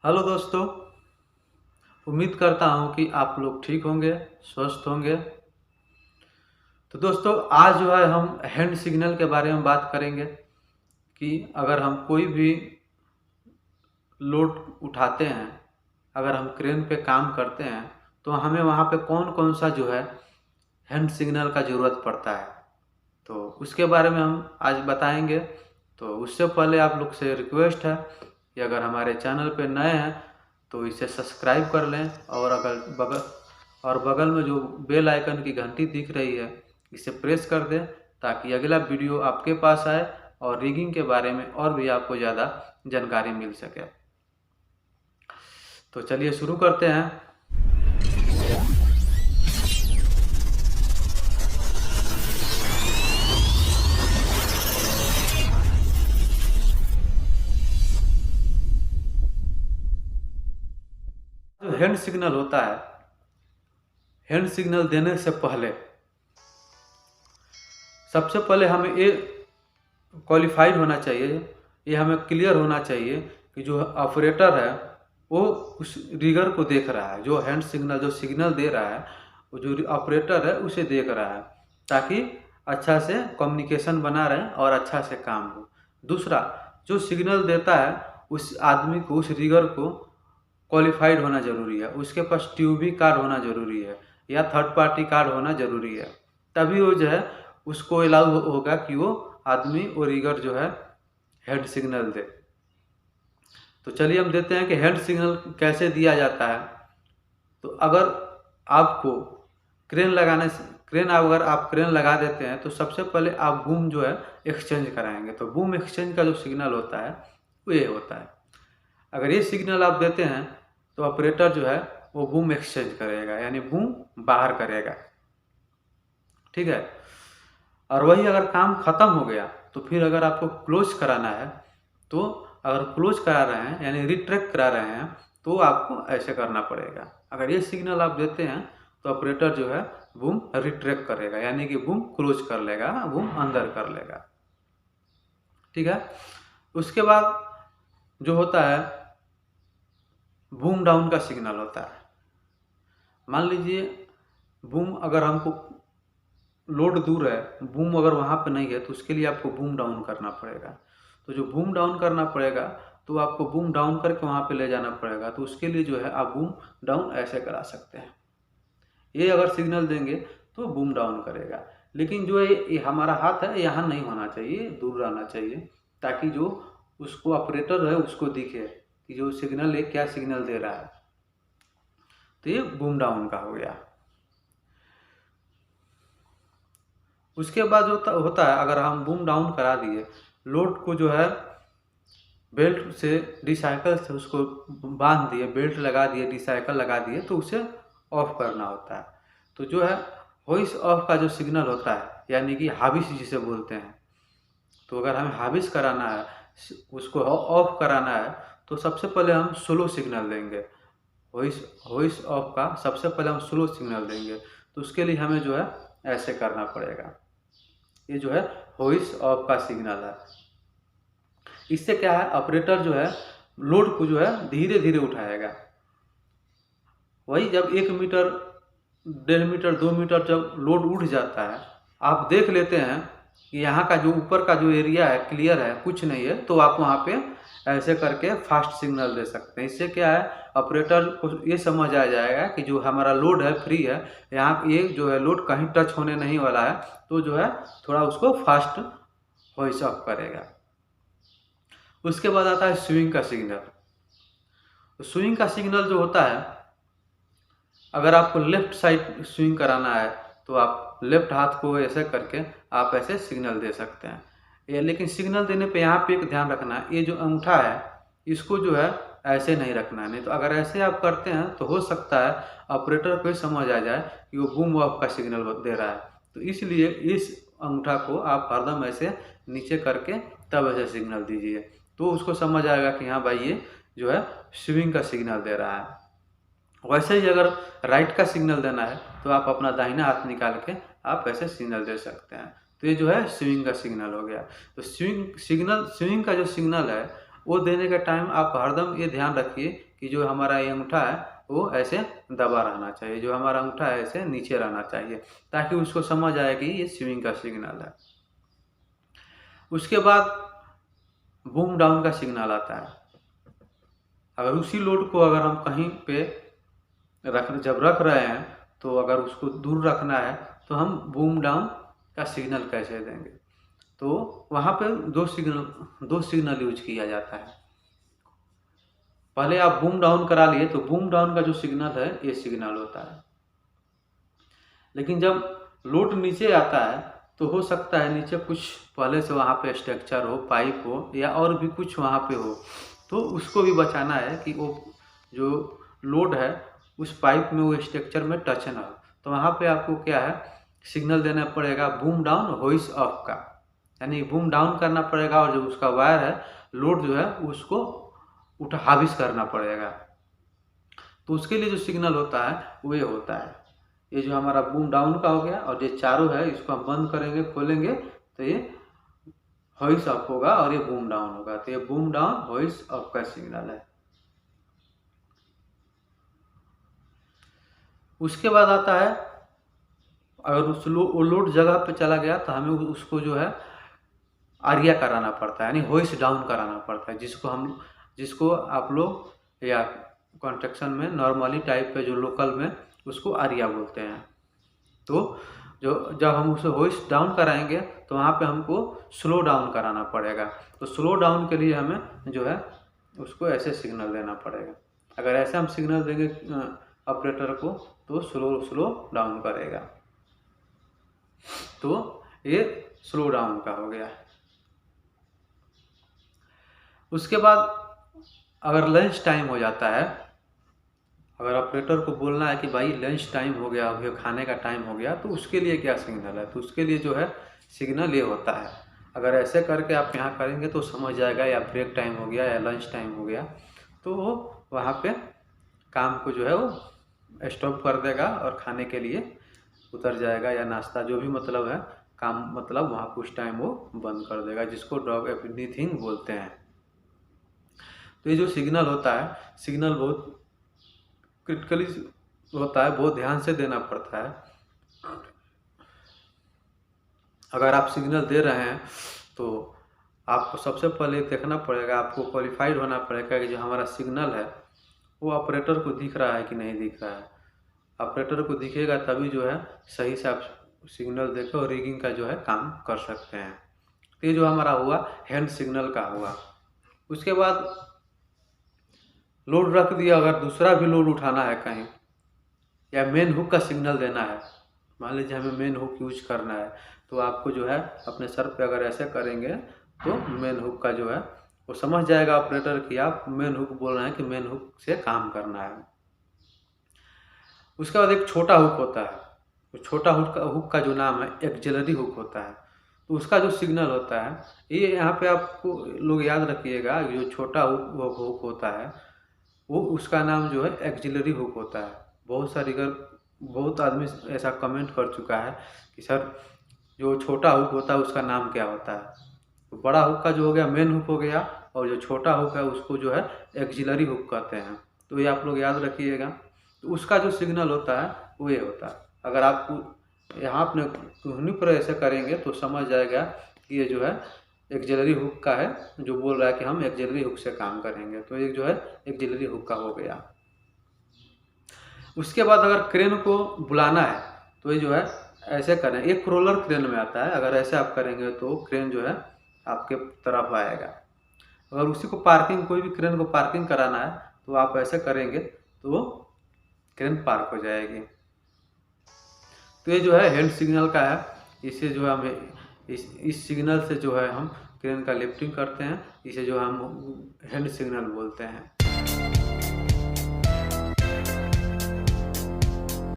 Hello दोस्तों। उम्मीद करता हूँ कि आप लोग ठीक होंगे, स्वस्थ होंगे। तो दोस्तों, आज जो है हम हैंड सिग्नल के बारे में बात करेंगे कि अगर हम कोई भी लोड उठाते हैं, अगर हम क्रेन पे काम करते हैं, तो हमें वहाँ पे कौन कौन सा जो है हैंड सिग्नल का ज़रूरत पड़ता है। तो उसके बारे में हम आज बताएंगे। तो उससे पहले आप लोग से रिक्वेस्ट है कि अगर हमारे चैनल पे नए हैं तो इसे सब्सक्राइब कर लें, और बगल में जो बेल आइकन की घंटी दिख रही है इसे प्रेस कर दें, ताकि अगला वीडियो आपके पास आए और रिगिंग के बारे में और भी आपको ज़्यादा जानकारी मिल सके। तो चलिए शुरू करते हैं। जो हैंड सिग्नल होता है, हैंड सिग्नल देने से पहले सबसे पहले हमें ये क्वालिफाइड होना चाहिए, ये हमें क्लियर होना चाहिए कि जो ऑपरेटर है वो उस रिगर को देख रहा है, जो हैंड सिग्नल जो सिग्नल दे रहा है वो जो ऑपरेटर है उसे देख रहा है, ताकि अच्छा से कम्युनिकेशन बना रहे और अच्छा से काम हो। दूसरा, जो सिग्नल देता है उस आदमी को, उस रिगर को क्वालिफाइड होना ज़रूरी है, उसके पास ट्यूबी कार्ड होना ज़रूरी है या थर्ड पार्टी कार्ड होना ज़रूरी है। तभी वो जो है उसको अलाउ होगा कि वो आदमी और रिगर जो है हेड सिग्नल दे। तो चलिए हम देते हैं कि हेड सिग्नल कैसे दिया जाता है। तो अगर आपको क्रेन लगाने से अगर आप क्रेन लगा देते हैं तो सबसे पहले आप बूम जो है एक्सचेंज कराएंगे। तो बूम एक्सचेंज का जो सिग्नल होता है वो ये होता है। अगर ये सिग्नल आप देते हैं तो ऑपरेटर जो है वो बूम एक्सचेंज करेगा, यानी बूम बाहर करेगा। ठीक है। और वही अगर काम ख़त्म हो गया तो फिर अगर आपको क्लोज कराना है, तो अगर क्लोज करा रहे हैं यानी रिट्रैक्ट करा रहे हैं तो आपको ऐसे करना पड़ेगा। अगर ये सिग्नल आप देते हैं तो ऑपरेटर जो है बूम रिट्रैक्ट करेगा, यानी कि बूम क्लोज कर लेगा, बूम अंदर कर लेगा। ठीक है। उसके बाद जो होता है बूम डाउन का सिग्नल होता है। मान लीजिए बूम अगर हमको लोड दूर है, बूम अगर वहाँ पे नहीं है तो उसके लिए आपको बूम डाउन करना पड़ेगा। तो जो बूम डाउन करना पड़ेगा तो आपको बूम डाउन करके वहाँ पे ले जाना पड़ेगा। तो उसके लिए जो है आप बूम डाउन ऐसे करा सकते हैं। ये अगर सिग्नल देंगे तो बूम डाउन करेगा। लेकिन जो ये हमारा हाथ है यहाँ नहीं होना चाहिए, दूर रहना चाहिए, ताकि जो उसको ऑपरेटर है उसको दिखे कि जो सिग्नल है क्या सिग्नल दे रहा है। तो ये बूम डाउन का हो गया। उसके बाद जो होता है, अगर हम बूम डाउन करा दिए, लोड को जो है बेल्ट से रिसाइकल से उसको बांध दिए, बेल्ट लगा दिए, रिसाइकल लगा दिए, तो उसे ऑफ करना होता है। तो जो है होइस ऑफ का जो सिग्नल होता है, यानी कि हाविस जिसे बोलते हैं, तो अगर हमें हाविस कराना है, उसको ऑफ कराना है, तो सबसे पहले हम स्लो सिग्नल देंगे। होइस ऑफ का सबसे पहले हम स्लो सिग्नल देंगे। तो उसके लिए हमें जो है ऐसे करना पड़ेगा। ये जो है होइस ऑफ का सिग्नल है। इससे क्या है, ऑपरेटर जो है लोड को जो है धीरे धीरे उठाएगा। वही जब 1 मीटर, 1.5 मीटर, 2 मीटर जब लोड उठ जाता है, आप देख लेते हैं कि यहाँ का जो ऊपर का जो एरिया है क्लियर है, कुछ नहीं है, तो आप वहाँ पे ऐसे करके फास्ट सिग्नल दे सकते हैं। इससे क्या है, ऑपरेटर को ये समझ आ जाएगा कि जो हमारा लोड है फ्री है, यहाँ ये जो है लोड कहीं टच होने नहीं वाला है, तो जो है थोड़ा उसको फास्ट वॉइस ऑफ करेगा। उसके बाद आता है स्विंग का सिग्नल। स्विंग का सिग्नल जो होता है, अगर आपको लेफ्ट साइड स्विंग कराना है तो आप लेफ्ट हाथ को ऐसे करके आप ऐसे सिग्नल दे सकते हैं। ये लेकिन सिग्नल देने पे यहाँ पे एक ध्यान रखना है, ये जो अंगूठा है इसको जो है ऐसे नहीं रखना है। नहीं तो अगर ऐसे आप करते हैं तो हो सकता है ऑपरेटर को समझ आ जाए कि वो बूम ऑफ का सिग्नल दे रहा है। तो इसलिए इस अंगूठा को आप हरदम ऐसे नीचे करके तब ऐसे सिग्नल दीजिए, तो उसको समझ आएगा कि हाँ भाई ये जो है स्विंग का सिग्नल दे रहा है। वैसे ही अगर राइट का सिग्नल देना है तो आप अपना दाहिना हाथ निकाल के आप ऐसे सिग्नल दे सकते हैं। तो ये जो है स्विंग का सिग्नल हो गया। तो स्विंग का जो सिग्नल है वो देने का टाइम आप हरदम ये ध्यान रखिए कि जो हमारा ये अंगूठा है वो ऐसे दबा रहना चाहिए, जो हमारा अंगूठा है ऐसे नीचे रहना चाहिए, ताकि उसको समझ आए कि ये स्विंग का सिग्नल है। उसके बाद बूम डाउन का सिग्नल आता है। अगर उसी लोड को अगर हम कहीं पे जब रख रहे हैं तो अगर उसको दूर रखना है तो हम बूम डाउन का सिग्नल कैसे देंगे, तो वहाँ पे दो सिग्नल यूज किया जाता है। पहले आप बूम डाउन करा लिए तो बूम डाउन का जो सिग्नल है ये सिग्नल होता है। लेकिन जब लोड नीचे आता है तो हो सकता है नीचे कुछ पहले से वहाँ पे स्ट्रक्चर हो, पाइप हो या और भी कुछ वहाँ पे हो, तो उसको भी बचाना है कि वो जो लोड है उस पाइप में, वो स्ट्रक्चर में टच ना हो। तो वहाँ पे आपको क्या है, सिग्नल देना पड़ेगा बूम डाउन होइस ऑफ का, यानी बूम डाउन करना पड़ेगा और जो उसका वायर है लोड जो है उसको हाविस करना पड़ेगा। तो उसके लिए जो सिग्नल होता है वो ये होता है। ये जो हमारा बूम डाउन का हो गया, और ये चारों है इसको हम बंद करेंगे, खोलेंगे तो ये होइस ऑफ होगा और ये बूम डाउन होगा। तो ये बूम डाउन होइस ऑफ का सिग्नल है। उसके बाद आता है, अगर उस लोड जगह पे चला गया तो हमें उसको जो है आरिया कराना पड़ता है, यानी होइस डाउन कराना पड़ता है, जिसको आप लोग या कंस्ट्रक्शन में नॉर्मली टाइप पे जो लोकल में उसको आरिया बोलते हैं। तो जब हम उसे होइस डाउन कराएंगे तो वहाँ पे हमको स्लो डाउन कराना पड़ेगा। तो स्लो डाउन के लिए हमें जो है उसको ऐसे सिग्नल देना पड़ेगा। अगर ऐसे हम सिग्नल देंगे ऑपरेटर को तो स्लो डाउन करेगा। तो ये स्लो डाउन का हो गया। उसके बाद अगर लंच टाइम हो जाता है, अगर ऑपरेटर को बोलना है कि भाई लंच टाइम हो गया, अभी खाने का टाइम हो गया, तो उसके लिए क्या सिग्नल है, तो उसके लिए जो है सिग्नल ये होता है। अगर ऐसे करके आप यहाँ करेंगे तो समझ जाएगा या ब्रेक टाइम हो गया या लंच टाइम हो गया, तो वो वहाँ पे काम को जो है वो स्टॉप कर देगा और खाने के लिए उतर जाएगा, या नाश्ता जो भी मतलब है काम, मतलब वहाँ कुछ टाइम वो बंद कर देगा, जिसको डॉग एनीथिंग बोलते हैं। तो ये जो सिग्नल होता है, सिग्नल बहुत क्रिटिकली होता है, बहुत ध्यान से देना पड़ता है। अगर आप सिग्नल दे रहे हैं तो आपको सबसे पहले देखना पड़ेगा, आपको क्वालिफाइड होना पड़ेगा कि जो हमारा सिग्नल है वो ऑपरेटर को दिख रहा है कि नहीं दिख रहा है। ऑपरेटर को दिखेगा तभी जो है सही से आप सिग्नल देकर और रिगिंग का जो है काम कर सकते हैं। तो ये जो हमारा हुआ हैंड सिग्नल का हुआ। उसके बाद लोड रख दिया, अगर दूसरा भी लोड उठाना है कहीं, या मेन हुक का सिग्नल देना है, मान लीजिए हमें मेन हुक यूज करना है, तो आपको जो है अपने सर पे अगर ऐसे करेंगे तो मेन हुक का जो है वो समझ जाएगा ऑपरेटर कि आप मेन हुक बोल रहे हैं, कि मेन हुक से काम करना है। उसके बाद एक छोटा हुक होता है, तो छोटा हुक का जो नाम है एक्जिलरी हुक होता है। तो उसका जो सिग्नल होता है, ये यहाँ पे आपको लोग याद रखिएगा, जो छोटा हुक होता है वो उसका नाम जो है एक्जिलरी हुक होता है। बहुत आदमी ऐसा कमेंट कर चुका है कि सर जो छोटा हुक होता है उसका नाम क्या होता है। तो बड़ा हुक का जो हो गया मेन हुक हो गया, और जो छोटा हुक है उसको जो है एक्जिलरी हुक कहते हैं। तो ये आप लोग याद रखिएगा। तो उसका जो सिग्नल होता है वो ये होता है। अगर आप यहाँ अपने कुहनी पर ऐसे करेंगे तो समझ जाएगा कि ये जो है एक्जिलरी हुक का है, जो बोल रहा है कि हम एक्जिलरी हुक से काम करेंगे। तो ये जो है एक्जिलरी हुक का हो गया। उसके बाद अगर क्रेन को बुलाना है तो ये जो है ऐसे करें, एक रोलर क्रेन में आता है, अगर ऐसे आप करेंगे तो क्रेन जो है आपके तरफ आएगा। अगर उसी को पार्किंग, कोई भी क्रेन को पार्किंग कराना है तो आप ऐसे करेंगे तो क्रेन पार्क हो जाएगी। तो ये जो है हैंड सिग्नल का है। इसे जो है हमें इस सिग्नल से जो है हम क्रेन का लिफ्टिंग करते हैं, इसे जो हम हैंड सिग्नल बोलते हैं।